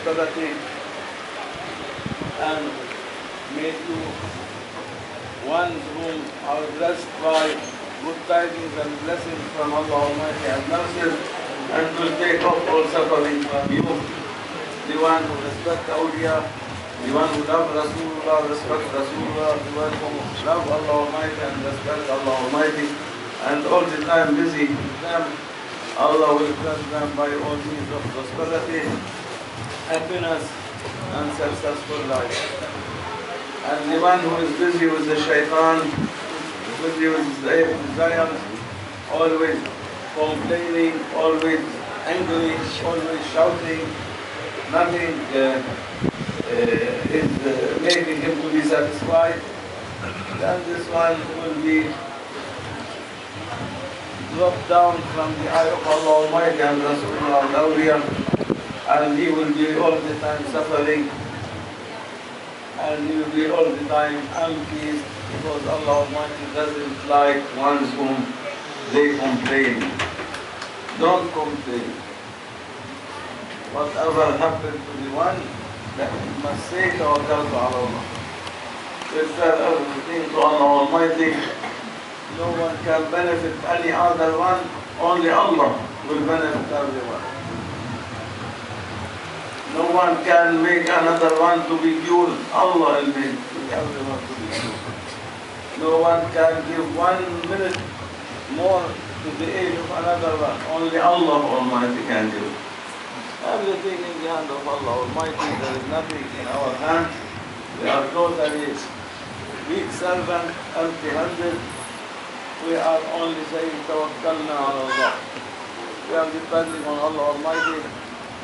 prosperity, and make you ones whom are blessed by good tidings and blessings from Allah Almighty and mercy, and will take off all suffering from you. The one who respects awliya, the one who loves Rasulullah, respect Rasulullah, the one who loves Allah Almighty and respect Allah Almighty, and all the time busy with them, Allah will bless them by all means of prosperity, happiness, and successful life. And the one who is busy with the shaitan, busy with the desires, always complaining, always angry, always shouting, nothing is making him to be satisfied, then this one will be dropped down from the eye of Allah Almighty and Rasulullah al-Awliya, and he will be all the time suffering, and he will be all the time unpleased, because Allah Almighty doesn't like ones whom they complain. Don't complain. Whatever happened to the one, that we must say tawakkal to Allah. Refer everything to Allah Almighty. No one can benefit any other one, only Allah will benefit everyone. No one can make another one to be cured, Allah will make everyone to be cured. No one can give 1 minute more to the age of another one, only Allah Almighty can do. Everything in the hand of Allah Almighty, there is nothing in our hands. We are totally weak servant, empty-handed. We are only saying tawakkalna ala Allah. We are depending on Allah Almighty,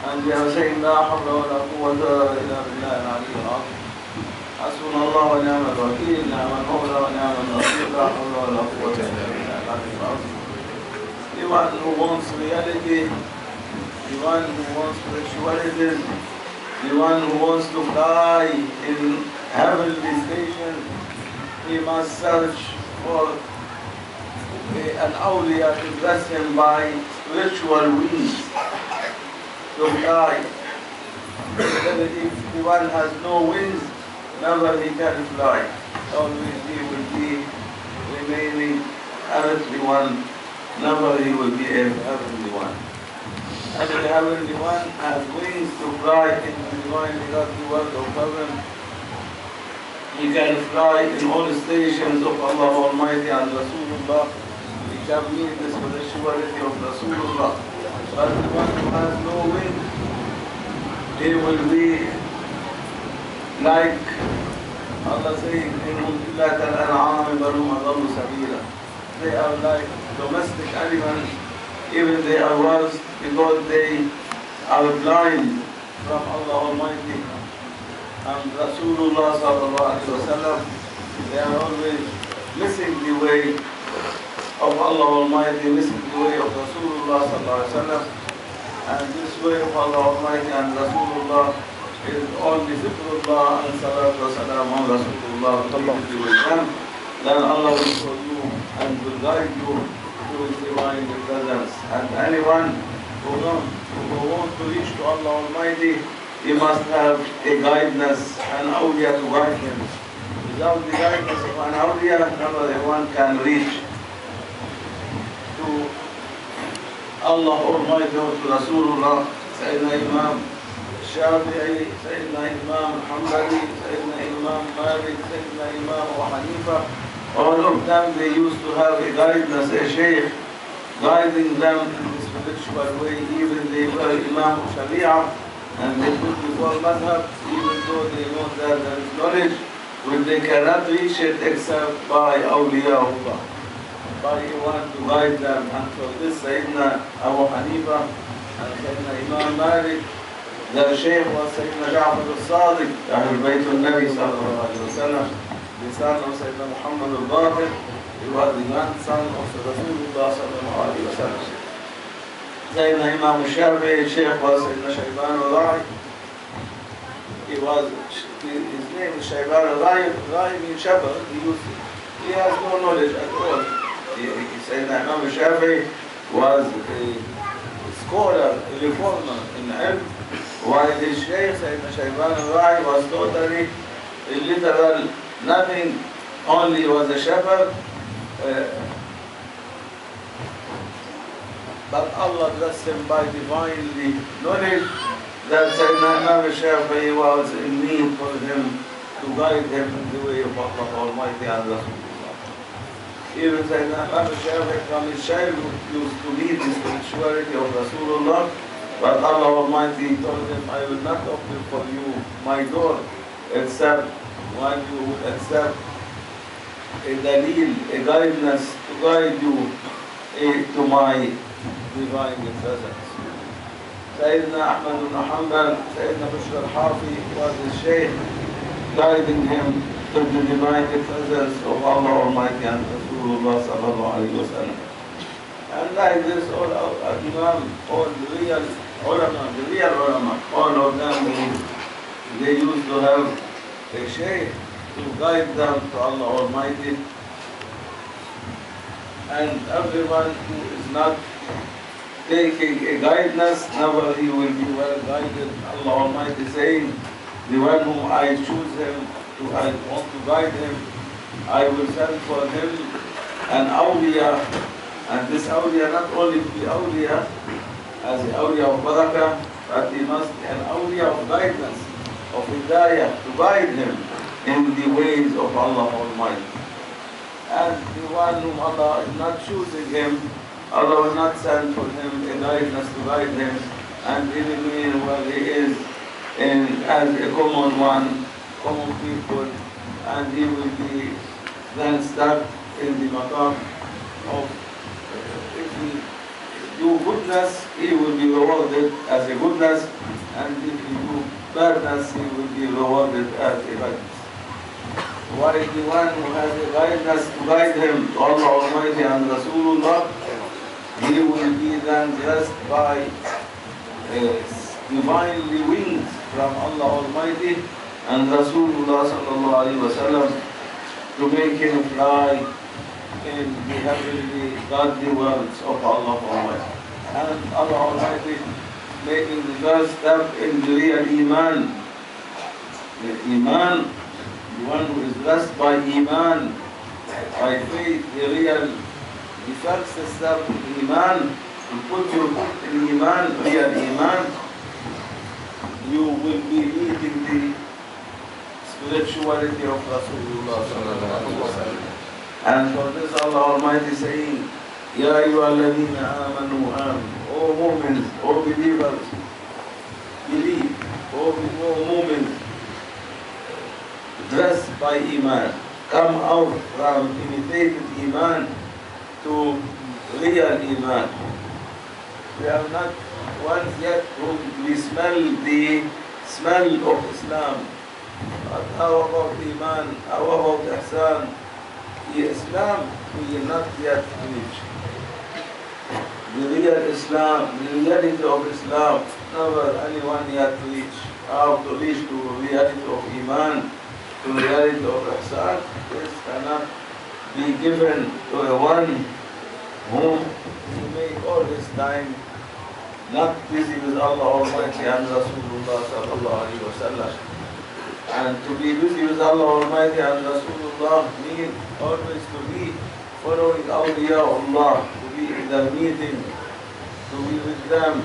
and we are saying la hawla wa la quwwata illa billahi al-aliyyil azim. حسبنا الله ونعم الوكيل، نعم المولى ونعم النصير، لا حول ولا قوة إلا بالله العلي العظيم. The one who wants reality, the one who wants spirituality, the one who wants to fly in heavenly station, he must search for an awliya to bless him by spiritual wings to fly. If the one has no wings, never he can fly. Always he will be remaining earthly one, never he will be a heavenly one. And the heavenly one has wings to fly in the divine godly world of heaven. He can fly in all the stations of Allah Almighty and Rasulullah. He can meet the spirituality of Rasulullah. But the one who has no wings, he will be like Allah saying, إِنْهُمْ إِلَّا كَالْأَنْعَامِ بَلْ هُمْ أَضَلُّ سَبِيلًا. They are like domestic animals, even they are worse because they are blind from Allah Almighty and Rasulullah sallallahu alaihi wasallam. They are always missing the way of Allah Almighty, missing the way of Rasulullah sallallahu alaihi wasallam. And this way of Allah Almighty and Rasulullah is only zikrullah and salatu wa salam on Rasulullah. Then Allah will show you and will guide you to His divine presence. And anyone who wants to reach to Allah Almighty, he must have a guidance, an awliya to guide him. Without the guidance of an awliya, never one can reach to Allah Almighty or to Rasulullah. Sayyidina Imam Shafi'i, Sayyidina Imam Hanbali, Sayyidina Imam Malik, Sayyidina Imam Abu Hanifa, all of them they used to have a guidance, a shaykh, guiding them in the spiritual way. Even they were Imam of Sharia, and they put before madhab, even though they know that there is knowledge, when they cannot reach it except by awliyahullah, by one to guide them. And for this Sayyidina Abu Hanifa and Sayyidina Imam Malik, their shaykh was Sayyidina Ja'far al-Sadiq, Ahlul Bayt al-Nabi sallallahu alayhi wa sallam, the son of Sayyidina Muhammad al-Baqir. He was the grandson of Rasulullah sallallahu alayhi wa sallam. Sayyidina Imam al-Shafi'i, shaykh was Sayyidina Shayban al-Ra'i. His name is Shayban al-Ra'i. Ra'i means Shabar. He has no knowledge at all. Sayyidina Imam al-Shafi'i was a scholar, a reformer in ilm, While the Shaykh Sayyidina Shayban al-Ra'i was totally illiterate, nothing, only was a shepherd. But Allah blessed him by divinely knowledge that Sayyidina Imam Shafi'i was in need for him to guide him in the way of Allah Almighty and Rasulullah. Even Sayyidina Imam Shafi'i from his childhood used to lead the spirituality of Rasulullah, but Allah Almighty told him, I will not open for you my door except when you will accept a dalil, a guidance to guide you to my divine presence. Sayyidina Ahmad ibn Hanbal, Sayyidina Bishr al-Hafi was his Shaykh, guiding him to the divine presence of Allah Almighty and Rasulullah sallallahu alayhi wa sallam. And like this, all our Imam, all the real ulama, all of them, they used to have a Shaykh to guide them to Allah Almighty. And everyone who is not taking a guidance, never he will be well guided. Allah Almighty saying, the one whom I choose him, I want to guide him, I will send for him an awliya, and this awliya not only to be awliya, as the awliya of barakah, but he must be an awliya of guidance, of hidayah, to guide him in the ways of Allah Almighty. And the one whom Allah is not choosing him, Allah will not send for him a guidance to guide him, and he will remain where he is as a common one, common people, and he will be then stuck in the maqam of, if he do goodness, he will be rewarded as a goodness, and if he do badness, he will be rewarded as a badness. While the one who has a guidance to guide him to Allah Almighty and Rasulullah, he will be then blessed by divinely wings from Allah Almighty and Rasulullah sallallahu alayhi wa sallam to make him fly in the heavenly godly worlds of Allah Almighty. And Allah Almighty making the first step in the real Iman. The Iman, the one who is blessed by Iman, by faith, the first step in Iman, to put your foot in Iman, real Iman, you will be meeting the spirituality of Rasulullah sallallahu alaihi wasallam. And for this Allah Almighty saying, Ya ayyuhalladhina amanu amanu, O mu'mins, O believers, believe, O mu'mins, dressed by Iman, come out from imitated Iman to real Iman. We have not once yet we smell the smell of Islam. But how about Iman? How about Ihsan? The Islam we will not yet reach. The real Islam, the reality of Islam, never anyone yet reach. How to reach to reality of Iman, to reality of Ihsan, this cannot be given to a one whom he made all his time not busy with Allah Almighty and Rasulullah sallallahu alaihi wasallam. And to be busy with Allah Almighty and Rasulullah means always to be following awliya Allah, to be in their meeting, to be with them,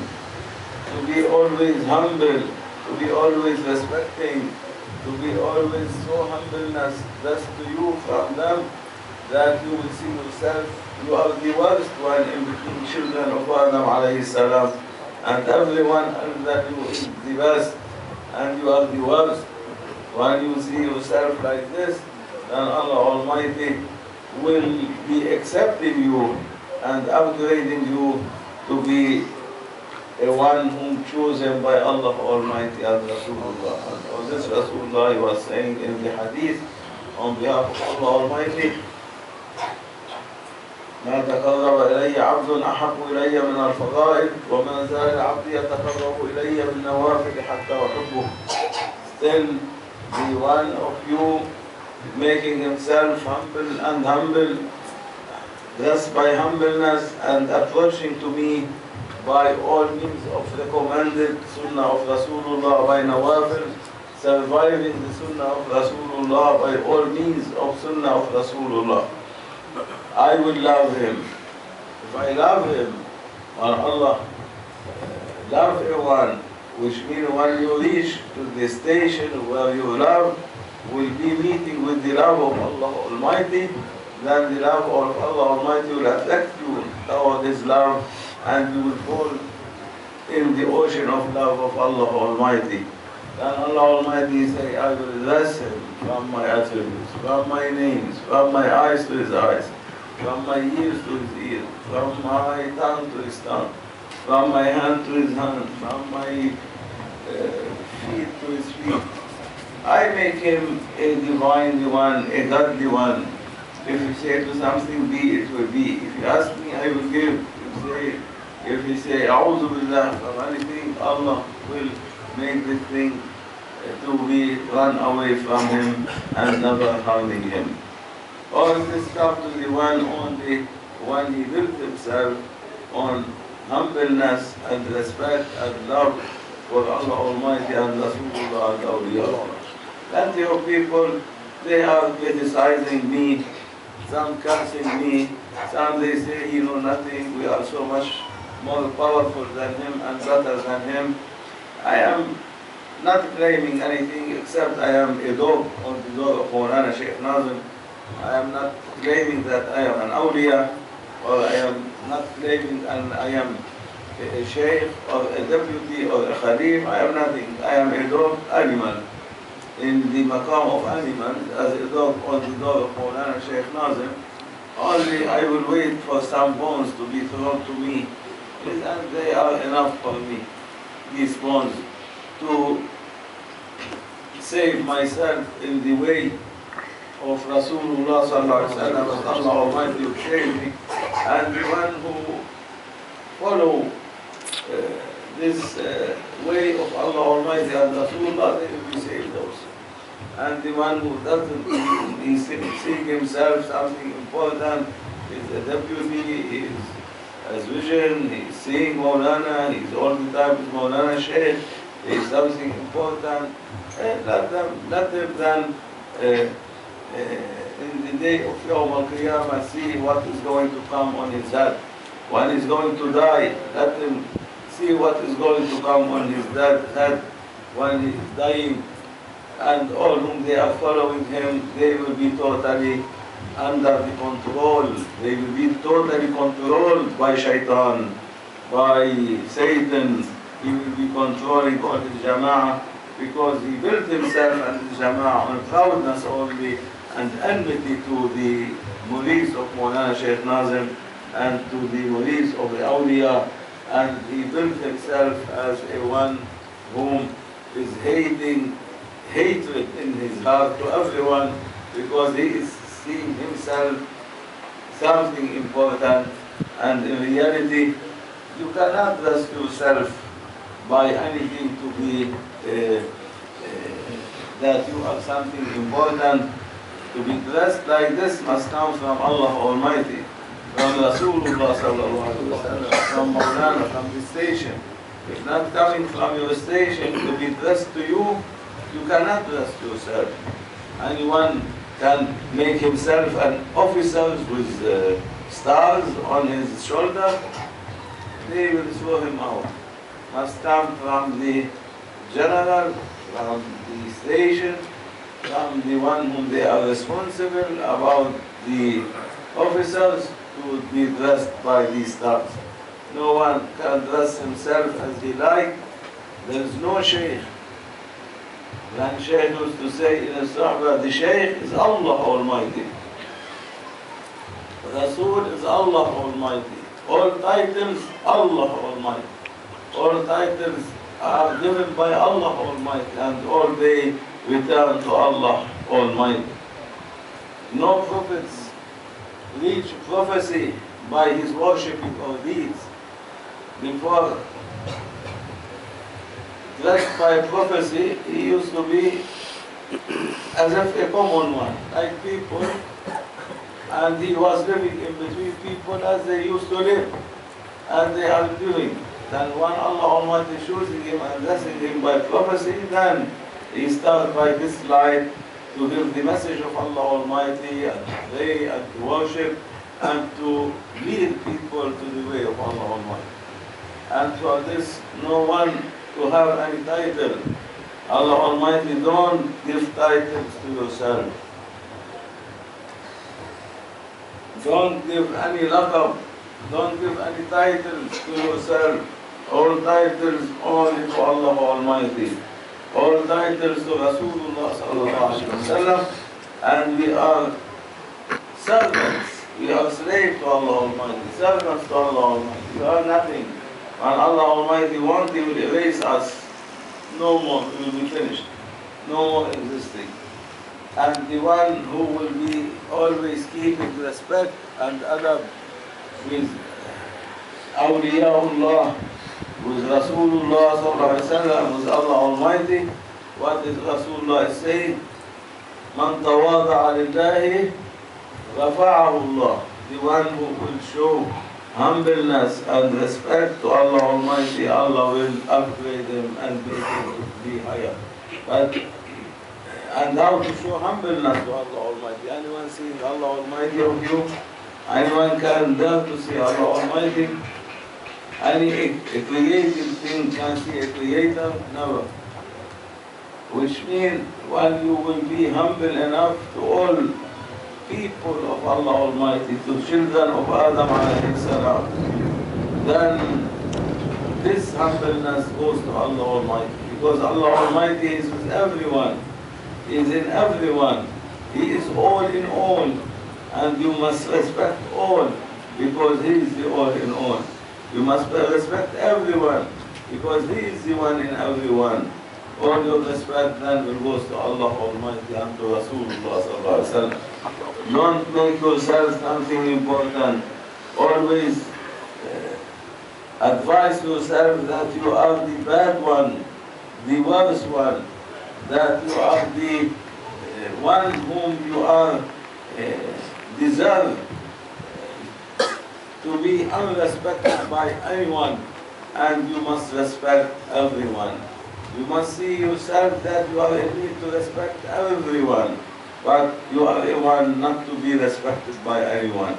to be always humble, to be always respecting, to be always so humbleness thus to you from them that you will see yourself, you are the worst one in between children of Adam alayhi salam, and everyone that you is the best and you are the worst. When you see yourself like this, then Allah Almighty will be accepting you and upgrading you to be a one whom chosen by Allah Almighty as Rasulullah. And for this Rasulullah was saying in the hadith on behalf of Allah Almighty, ما تقرب إلي عبد أحب إلي من الفضائل وما زال عبدي يتقرب إلي بالنوافل حتى أحبه. Still, the one of you making himself humble, dressed by humbleness and approaching to me by all means of recommended Sunnah of Rasulullah by Nawafil, surviving the Sunnah of Rasulullah by all means of Sunnah of Rasulullah. I will love him. If I love him, or Allah love everyone, which means when you reach to the station where you love, will be meeting with the love of Allah Almighty, then the love of Allah Almighty will attract you toward His love, and you will fall in the ocean of love of Allah Almighty. Then Allah Almighty say, I will bless him from my attributes, from my names, from my eyes to his eyes, from my ears to his ears, from my tongue to his tongue, from my hand to his hand, from my feet to his feet. I make him a divine one, a godly one. If you say to something be, it will be. If you ask me, I will give. If you say, A'udhu Billah from anything, Allah will make the thing to be run away from him and never harming him. All this comes to the one only when he built himself on humbleness and respect and love for Allah Almighty and Rasulullah and Awliya. Plenty of people, they are criticizing me, some cursing me, some they say he knows nothing, we are so much more powerful than him and better than him. I am not claiming anything except I am a dog on the door of Mawlana Shaykh Adnan. I am not claiming that I am an awliya, or I am not claiming and I am a sheikh or a deputy or a khalif. I am nothing. I am a dog animal in the maqam of animal as a dog on the door of Mawlana Shaykh Adnan. Only I will wait for some bones to be thrown to me, and they are enough for me, these bones, to save myself in the way of Rasulullah sallallahu alaihi wasallam, Allah Almighty will save me, and the one who follow this way of Allah Almighty and Rasulullah, they will be saved also. And the one who doesn't, he seek himself something important, is a deputy, he has vision, he is seeing Mawlana, he is all the time with Mawlana Shaykh, he is something important, let them then in the day of Yawm al-Qiyamah see what is going to come on his head. When he is going to die, let him see what is going to come on his head when he is dying. And all whom they are following him, they will be totally under the control. They will be totally controlled by shaitan, by Satan. He will be controlling all the jama'ah, because he built himself and the jama'ah on proudness only and enmity to the murids of Mawlana Shaykh Adnan and to the murids of the awliya. And he built himself as a one whom is hating hatred in his heart to everyone, because he is seeing himself something important, and in reality you cannot trust yourself by anything to be that you are something important. To be dressed like this must come from Allah Almighty, from Rasulullah sallallahu alaihi wasallam, from Mawlana, from the station. If not coming from your station to be dressed to you, you cannot dress yourself. Anyone can make himself an officer with stars on his shoulder, they will throw him out. Must come from the general, from the station, from the one whom they are responsible about the officers, to be dressed by these stars. No one can dress himself as he like. There is no sheikh. When Shaykh used to say in a Sohbet, the Shaykh is Allah Almighty. Rasul is Allah Almighty. All titles, Allah Almighty. All titles are given by Allah Almighty, and all they return to Allah Almighty. No prophets reach prophecy by his worshipping of deeds. Before dressed by prophecy, he used to be as if a common one, like people, and he was living in between people as they used to live, and they are doing. then when Allah Almighty choosing him and blessing him by prophecy, then he starts by this light to give the message of Allah Almighty and to pray and to worship and to lead people to the way of Allah Almighty. And for this, no one to have any title. Allah Almighty don't give titles to yourself. Don't give any laqab, don't give any titles to yourself. All titles only to Allah Almighty. All titles to Rasulullah sallallahu alaihi wasallam, and we are servants. We are slaves to Allah Almighty, servants to Allah Almighty. We are nothing. When Allah Almighty wants, He will erase us. No more, we will be finished. No more existing. And the one who will be always keeping respect and adab with awliyaullah, with Rasulullah sallallahu alaihi wasallam, with Allah Almighty. What is Rasulullah saying? Man tawada'a lillahi rafa'ahu Allah. The one who will show humbleness and respect to Allah Almighty, Allah will upgrade him and make him to be higher. And how to show humbleness to Allah Almighty? Anyone seeing Allah Almighty of you? Anyone can dare to see Allah Almighty? Any creative thing can see a creator? Never. Which means when you will be humble enough to all people of Allah Almighty, to children of Adam alayhi salam, then this humbleness goes to Allah Almighty. Because Allah Almighty is with everyone. He is in everyone. He is all in all. And you must respect all because He is the all in all. You must respect everyone because He is the one in everyone. All your respect then will go to Allah Almighty and to Rasulullah sallallahu alaihi wasallam. Don't make yourself something important. Always advise yourself that you are the bad one, the worst one, that you are the one whom you are deserve to be unrespected by anyone, and you must respect everyone. You must see yourself that you are in need to respect everyone, but you are the one not to be respected by anyone.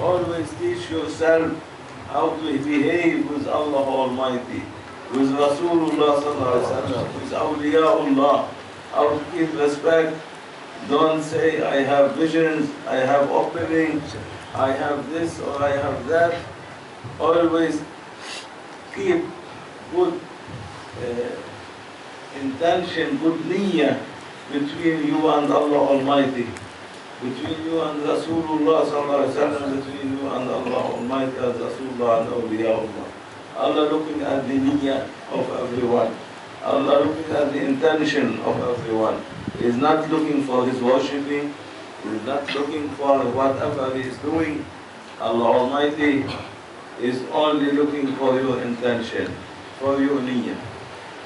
Always teach yourself how to behave with Allah Almighty, with Rasulullah sallallahu alaihi wasallam, with awliyaullah, how to give respect. Don't say, I have visions, I have openings, I have this or I have that. Always keep good intention, good niyyah between you and Allah Almighty, between you and Rasulullah sallallahu alaihi wasallam, between you and Allah Almighty as Rasulullah and awliyaullah. Allah looking at the niyyah of everyone. Allah looking at the intention of everyone. He is not looking for his worshipping. He is not looking for whatever he is doing. Allah Almighty is only looking for your intention, for your niyyah.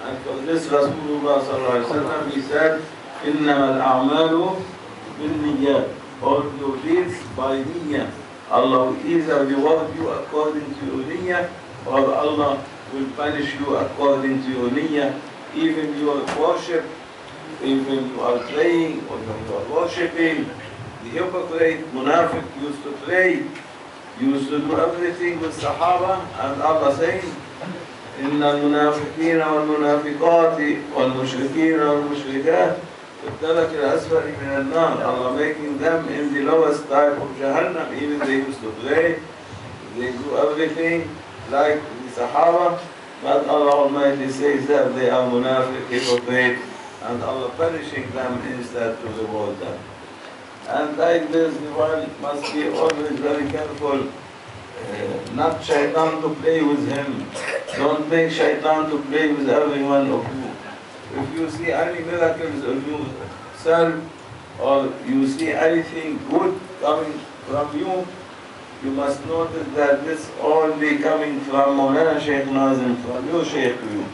And for this Rasulullah sallallahu alaihi wasallam, he said, إِنَّمَا الْأَعْمَالُ بِالنِّيَّةِ. All your deeds by niyyah. Allah will either reward you according to your niyyah, or Allah will punish you according to your niyyah. Even your worship, even you are praying or you are worshipping, the hypocrite, munafiq used to pray, used to do everything with Sahaba, and Allah saying, إِنَّ الْمُنَافِقِينَ وَالْمُنَافِقَاتِ وَالْمُشْرِكِينَ وَالْمُشْرِكَاتِ فِي الدَّرَكِ الْأَسْفَلِ مِنَ النَّارِ. Allah making them in the lowest type of Jahannam. Even they used to pray, they do everything like the Sahaba, but Allah Almighty says that they are munafiq, hypocrite, and Allah punishing them instead to reward them. And like this, the one must be always very careful, not shaitan to play with him. Don't make shaitan to play with every one of you. If you see any miracles of yourself, or you see anything good coming from you, you must notice that this only coming from Mawlana Shaykh Adnan, from your Shaykh to you.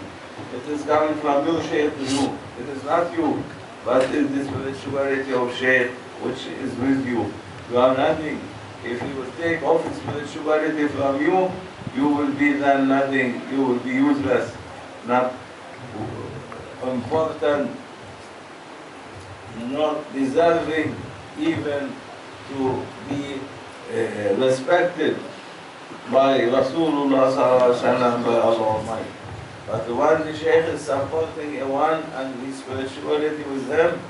It is coming from your Shaykh to you. It is not you, but it is the spirituality of Shaykh which is with you. You are nothing. If he will take off spirituality from you, you will be then nothing, you will be useless, not important, not deserving even to be respected by Rasulullah sallallahu alaihi wasallam, by Allah Almighty. But when the Shaykh is supporting a one and his spirituality with them,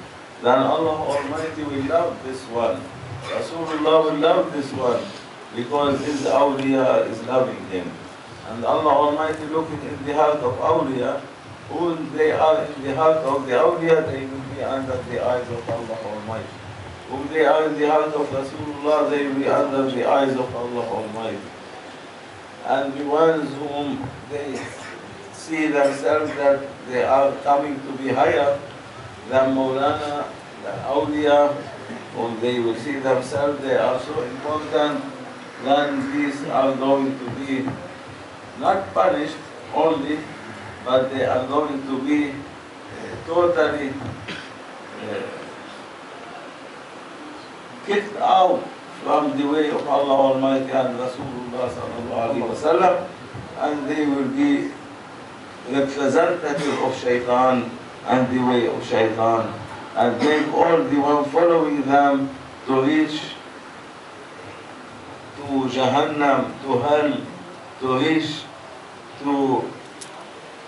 then Allah Almighty will love this one. Rasulullah will love this one because his awliya is loving him. And Allah Almighty looking in the heart of awliya, who they are in the heart of the awliya, they will be under the eyes of Allah Almighty. Who they are in the heart of Rasulullah, they will be under the eyes of Allah Almighty. And the ones whom they see themselves that they are coming to be higher than Mawlana, than awliya, whom they will see themselves they are so important, then these are going to be not punished only, but they are going to be totally kicked out from the way of Allah Almighty and Rasulullah sallallahu alaihi wasallam, and they will be representative of Shaitan and the way of Shaitan, and make all the one following them to reach to Jahannam, to hell, to reach to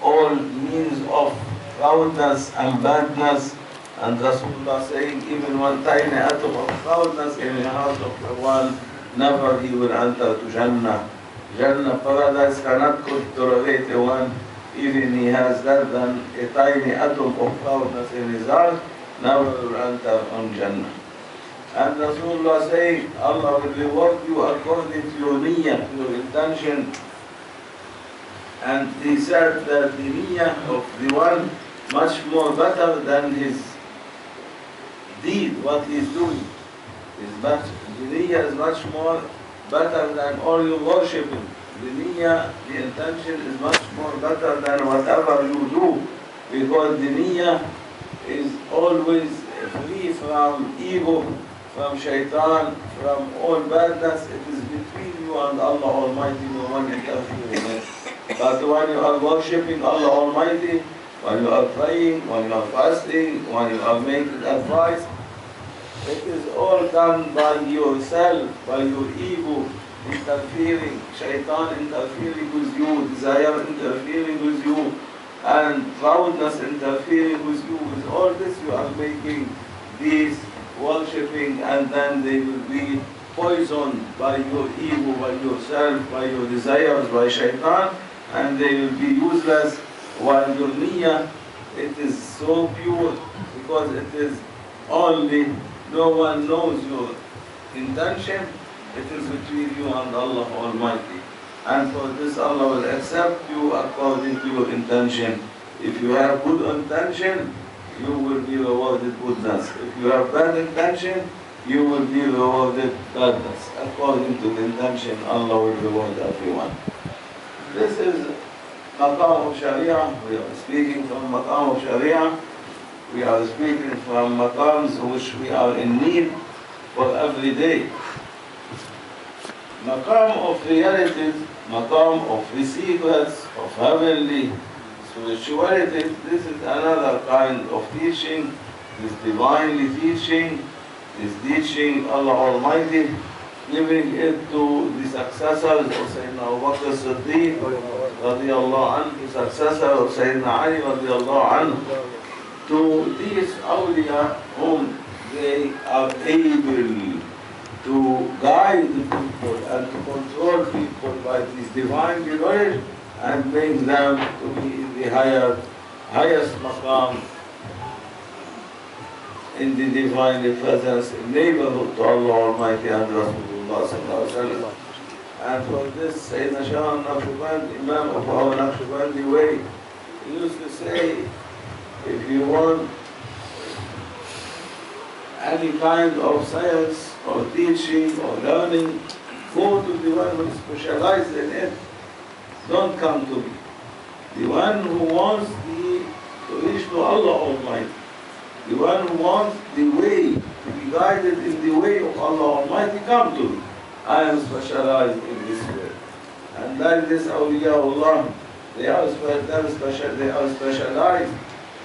all means of proudness and badness. And Rasulullah saying, even one tiny atom of proudness in the heart of one, never he will enter to Jannah. Jannah, paradise, cannot tolerate a one, even he has less than a tiny atom of proudness in his heart, never will enter on Jannah. And Rasulullah saying, Allah will reward you according to your niyyah, your intention. And he said that the niyyah of the one much more better than his deed, what he is doing. The niyyah is much more better than all your worshipping. The niyyah, the intention is much more better than whatever you do, because the niyyah is always free from ego, from shaitan, from all badness. It is between you and Allah Almighty, no one interferes in it. But when you are worshipping Allah Almighty, when you are praying, when you are fasting, when you are making advice, it is all done by yourself, by your ego interfering, shaitan interfering with you, desire interfering with you, and proudness interfering with you. With all this you are making these worshipping, and then they will be poisoned by your ego, by yourself, by your desires, by shaitan, and they will be useless. While your niyyah, it is so pure, because it is only, no one knows your intention, it is between you and Allah Almighty. And for this Allah will accept you according to your intention. If you have good intention, you will be rewarded goodness. If you have bad intention, you will be rewarded badness. According to the intention, Allah will reward everyone. This is Maqam of Sharia. We are speaking from Maqam of Sharia. We are speaking from maqams which we are in need for every day. Maqam of realities, maqam of receivers, of heavenly spirituality, this is another kind of teaching, this divinely teaching, this teaching Allah Almighty, giving it to the successors of Sayyidina Abu Bakr Siddiq radiallahu anhu, the successor of Sayyidina Ali radiallahu anhu, to these awliya whom they are able to guide people and to control people by this divine knowledge and bring them to be in the highest maqam in the divine presence, in neighborhood to Allah Almighty and Rasulullah sallallahu alaihi wasallam. And for this, Sayyidina Shah Naqshbandi, Imam of our Naqshbandi way, he used to say, if you want any kind of science or teaching or learning, go to the one who is specialized in it. Don't come to me. The one who wants to reach to Allah Almighty, the one who wants the way to be guided in the way of Allah Almighty, come to me. I am specialized in this way. And like this awliyaullah, they are specialized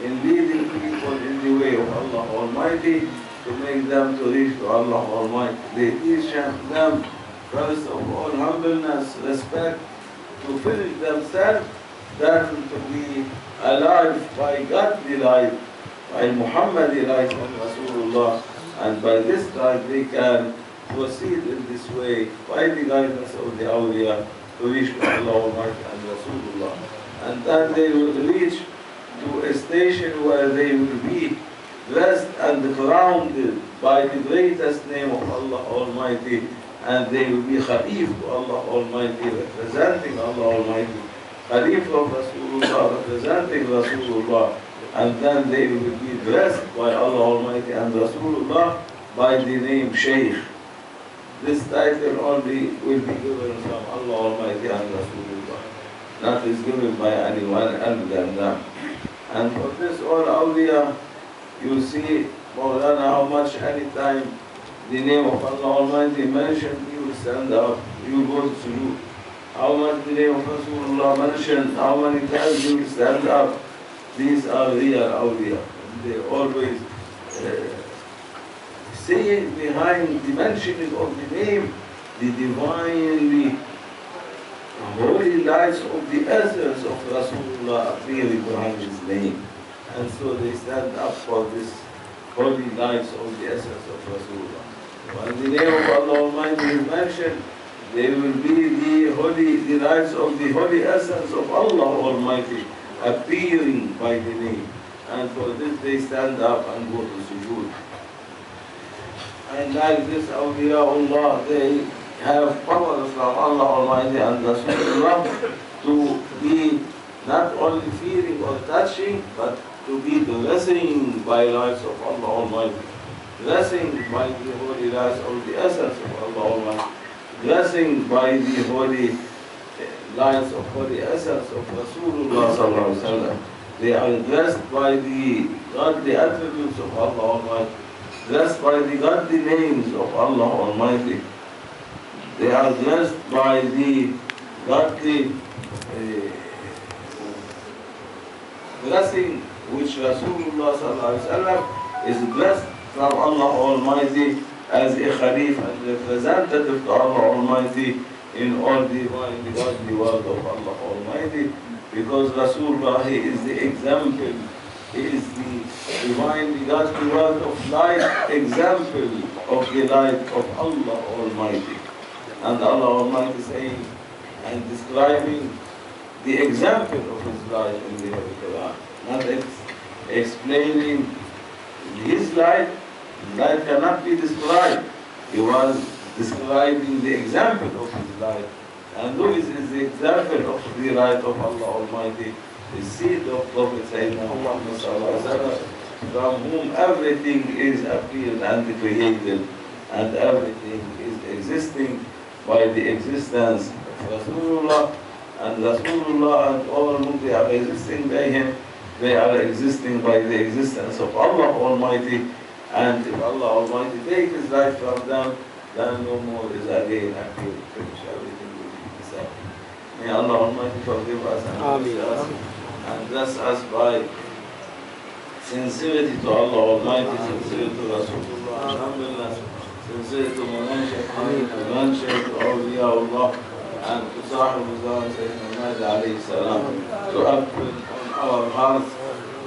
in leading people in the way of Allah Almighty to make them to reach to Allah Almighty. They teach them first of all humbleness, respect, to finish themselves, then to be alive by godly life, by Muhammadi life of Rasulullah, and by this life they can proceed in this way by the guidance of the awliya to reach to Allah Almighty and Rasulullah. And then they will reach to a station where they will be blessed and crowned by the greatest name of Allah Almighty, and they will be Khalif to Allah Almighty, representing Allah Almighty, Khalif of Rasulullah, representing Rasulullah, and then they will be blessed by Allah Almighty and Rasulullah by the name Shaykh. This title only will be given from Allah Almighty and Rasulullah, not is given by anyone other than them. And for this all awliya, you see, Mawlana, how much anytime the name of Allah Almighty mentioned, you will stand up, you go to salute. How much the name of Rasulullah mentioned, how many times you will stand up. These are real awliya. They always say behind the mentioning of the name, the divinely holy lights of the essence of Rasulullah appearing behind his name. And so they stand up for this holy lights of the essence of Rasulullah. When the name of Allah Almighty is mentioned, they will be the lights of the holy essence of Allah Almighty appearing by the name. And for this they stand up and go to sujood. And like this awliyaullah, they have power from Allah Almighty and Rasulullah to be not only feeling or touching, but to be blessing by lights of Allah Almighty. Blessing by the holy lights of the essence of Allah Almighty. Blessing by the holy lights of holy essence of Rasulullah Sallallahu Alaihi Wasallam. They are blessed by the godly attributes of Allah Almighty. Blessed by the godly names of Allah Almighty. They are blessed by the godly blessing which Rasulullah Sallallahu Alaihi Wasallam is blessed from Allah Almighty as a Khalif and representative to Allah Almighty in all the godly word of Allah Almighty, because Rasulullah, he is the example, he is the divine, the godly word of light, example of the light of Allah Almighty. And Allah Almighty saying and describing the example of his light in the Holy Quran, not explaining his light. Light cannot be described. He was describing the example of his light. And who is the example of the light of Allah Almighty? The seed of Prophet Sayyidina Muhammad Sallallahu Alaihi Wasallam, from whom everything is appeared and created, and everything is existing by the existence of Rasulullah, and Rasulullah and all whom they are existing by him, they are existing by the existence of Allah Almighty. And if Allah Almighty takes his light from them, then no more is again appeared. Finish, everything will be decided. May Allah Almighty forgive us and bless us, and bless us by sincerity to Allah Almighty, sincerity to Rasulullah, alhamdulillah, sincerity to Mawlana Shaykh Adnan, to awliyaullah, and to Sahib Sayyidina Mahdi alayhi salam, to open on our hearts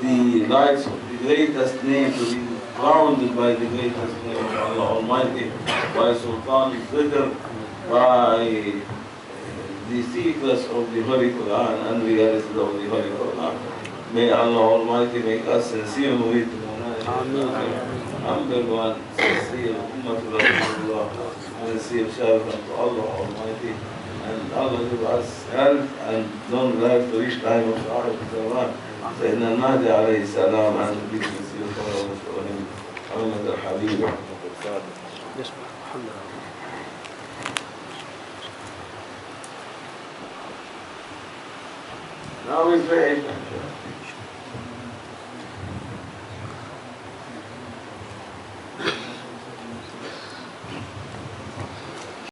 the lights of the greatest name, to be grounded by the greatest name of Allah Almighty, by Sultan al-Zikr, by the secrets of the Holy Quran and realities of the Holy Quran. May Allah Almighty make us sincere with humble one, sincere Ummah Rasulullah, sincere servant to Allah Almighty, and Allah give us health and long life to reach time of Sahib Zaman, Sayyidina Mahdi alayhi salam, and be sincere followers for him. Muhammad al-Habib. Now we pray.